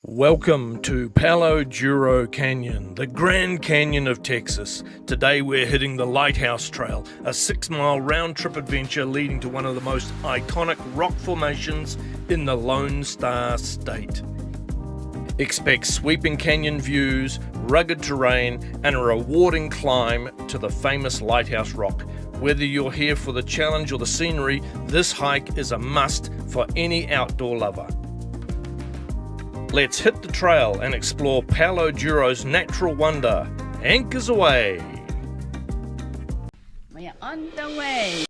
Welcome to Palo Duro Canyon, the Grand Canyon of Texas. Today we're hitting the Lighthouse Trail, a 6-mile round-trip adventure leading to one of the most iconic rock formations in the Lone Star State. Expect sweeping canyon views, rugged terrain, and a rewarding climb to the famous Lighthouse Rock. Whether you're here for the challenge or the scenery, this hike is a must for any outdoor lover. Let's hit the trail and explore Palo Duro's natural wonder. Anchors away! We're on the way!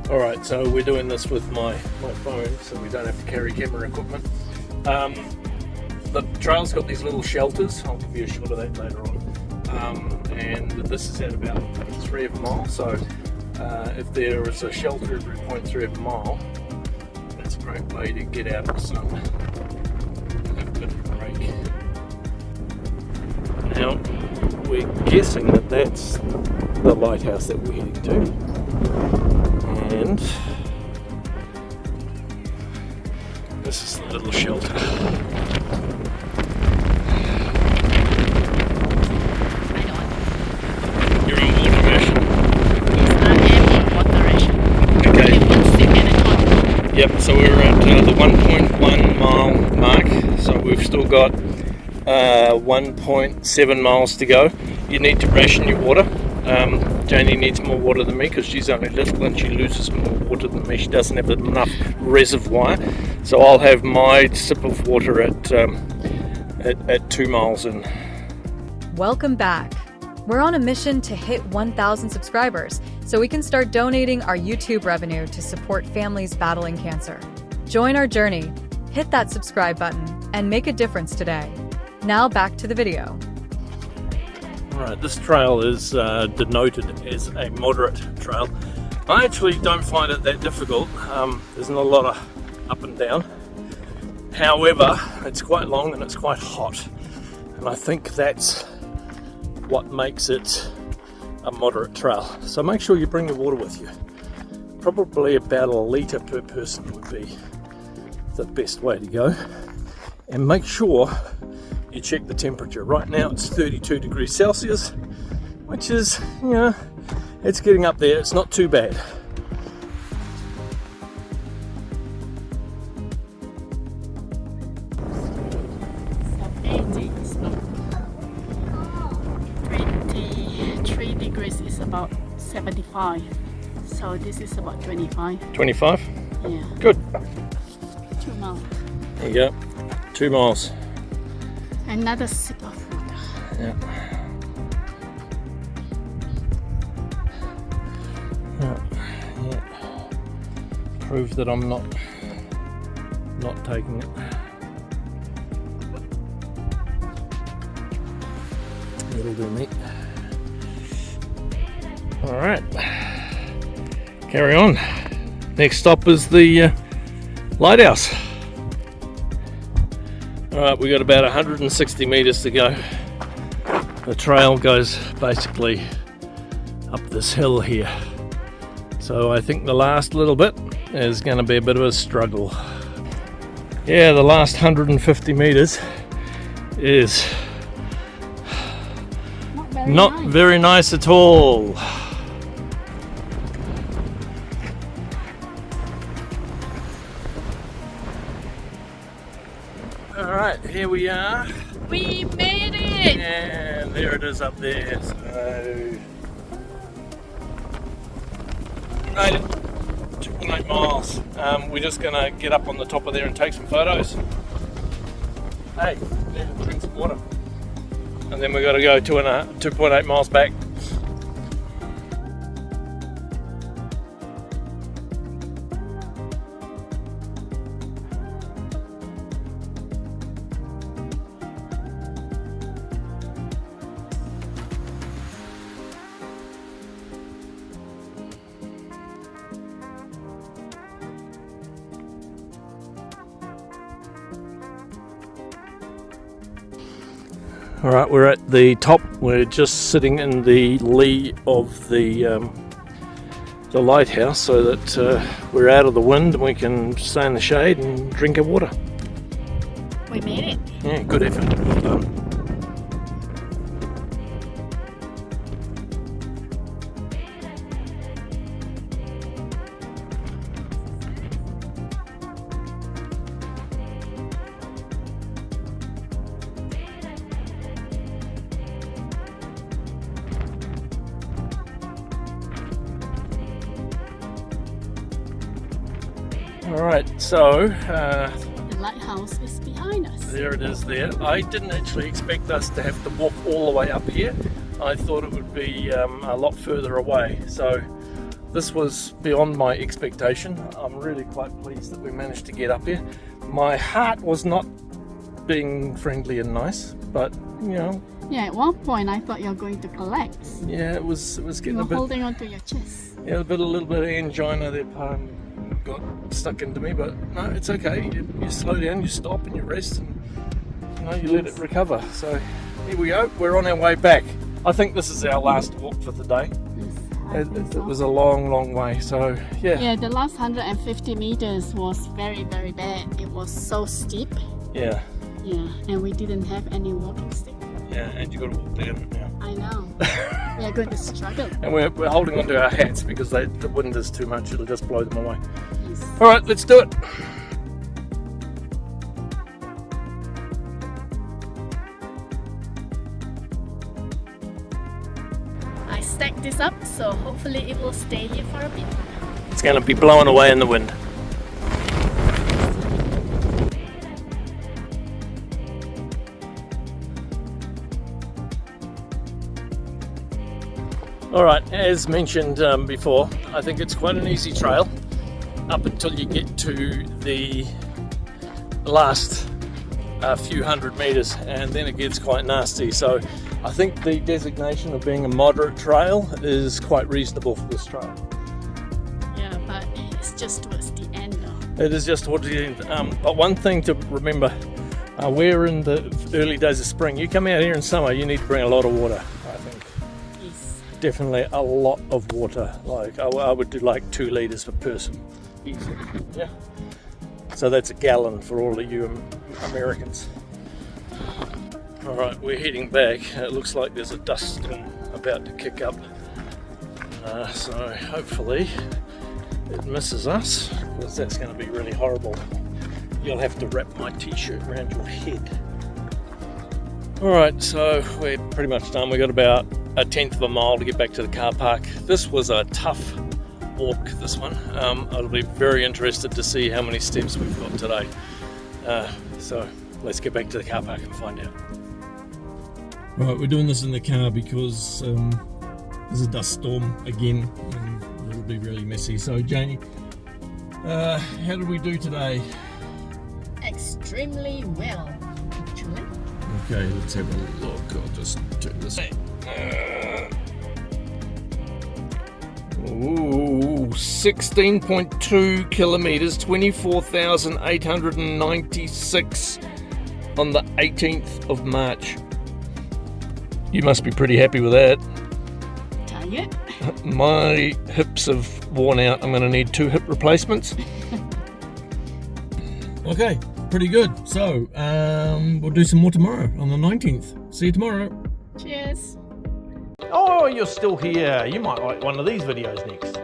Alright, so we're doing this with my phone, so we don't have to carry camera equipment. The trail's got these little shelters. I'll give you a shot of that later on. And this is at about 3 of a mile, so if there is a shelter every 0.3 of a mile, that's a great way to get out of the sun and have a bit of a break. Now, we're guessing that that's the lighthouse that we're heading to, and this is the little shelter. Yep, so we're at the 1.1 mile mark, so we've still got 1.7 miles to go. You need to ration your water. Janie needs more water than me because she's only little and she loses more water than me. She doesn't have enough reservoir, so I'll have my sip of water at 2 miles in. Welcome back. We're on a mission to hit 1,000 subscribers so we can start donating our YouTube revenue to support families battling cancer. Join our journey, hit that subscribe button, and make a difference today. Now back to the video. Alright, this trail is denoted as a moderate trail. I actually don't find it that difficult. There's not a lot of up and down. However, it's quite long and it's quite hot. And I think that's what makes it a moderate trail. So make sure you bring your water with you. Probably about 1 litre per person would be the best way to go. And make sure you check the temperature. Right now it's 32 degrees Celsius, which is, it's getting up there. It's not too bad. About 75, so this is about 25. 25? Yeah. Good. 2 miles. There you go. 2 miles. Another sip of water. Yeah. Yeah. Prove that I'm not taking it. It'll do me. Alright, carry on. Next stop is the lighthouse. Alright, we got about 160 meters to go. The trail goes basically up this hill here. So I think the last little bit is going to be a bit of a struggle. Yeah, the last 150 meters is not very nice at all. Alright, here we are. We made it! And there it is up there. So, made it. 2.8 miles. We're just going to get up on the top of there and take some photos. Hey, drink some water. And then we've got to go 2.8 miles back. Alright, we're at the top. We're just sitting in the lee of the the lighthouse so that we're out of the wind and we can stay in the shade and drink our water. We made it. Yeah, good effort. Well done. Alright, so The lighthouse is behind us. there it is there. I didn't actually expect us to have to walk all the way up here. I thought it would be a lot further away. So this was beyond my expectation. I'm really quite pleased that we managed to get up here. My heart was not being friendly and nice, but you know. Yeah, at one point I thought you were going to collapse. Yeah, it was You getting were a bit. holding onto your chest. Yeah, a little bit of angina there, got stuck into me, but no, it's okay. You slow down, you stop, and you rest, and you know, you let it recover. So here we go. We're on our way back. I think this is our last walk for the day. Yes, I think It so. was a long way. So yeah, Yeah, the last 150 meters was very bad. It was so steep. yeah, Yeah, and we didn't have any walking stick. and you got to walk down it now. I know. We are going to struggle. And we're holding onto our hats because the wind is too much. It'll just blow them away. Yes. All right, let's do it. I stacked this up, so hopefully it will stay here for a bit. It's going to be blowing away in the wind. Alright, as mentioned before, I think it's quite an easy trail up until you get to the last few hundred meters, and then it gets quite nasty. So I think the designation of being a moderate trail is quite reasonable for this trail. Yeah, but it's just towards the end though. It is just towards the end. But one thing to remember, we're in the early days of spring. You come out here in summer, you need to bring a lot of water, I think. Yes. Definitely a lot of water. Like I would do like 2 liters per person. Easy. Yeah. So that's a gallon for all of you Americans. All right, we're heading back. It looks like there's a dust storm about to kick up. So hopefully it misses us, because that's going to be really horrible. You'll have to wrap my t-shirt around your head. All right, so we're pretty much done. We got about 1/10 of a mile to get back to the car park. This was a tough walk, this one. I'll be very interested to see how many steps we've got today. So let's get back to the car park and find out. Right, we're doing this in the car because there's a dust storm again, and it'll be really messy. So Janie, how did we do today? Extremely well, actually. Okay, let's have a look. I'll just turn this. Ooh, 16.2 kilometers, 24,896 on the 18th of March. You must be pretty happy with that. Tired? My hips have worn out. I'm going to need 2 hip replacements. Okay, pretty good. So, we'll do some more tomorrow on the 19th. See you tomorrow. Cheers. Oh, you're still here. You might like one of these videos next.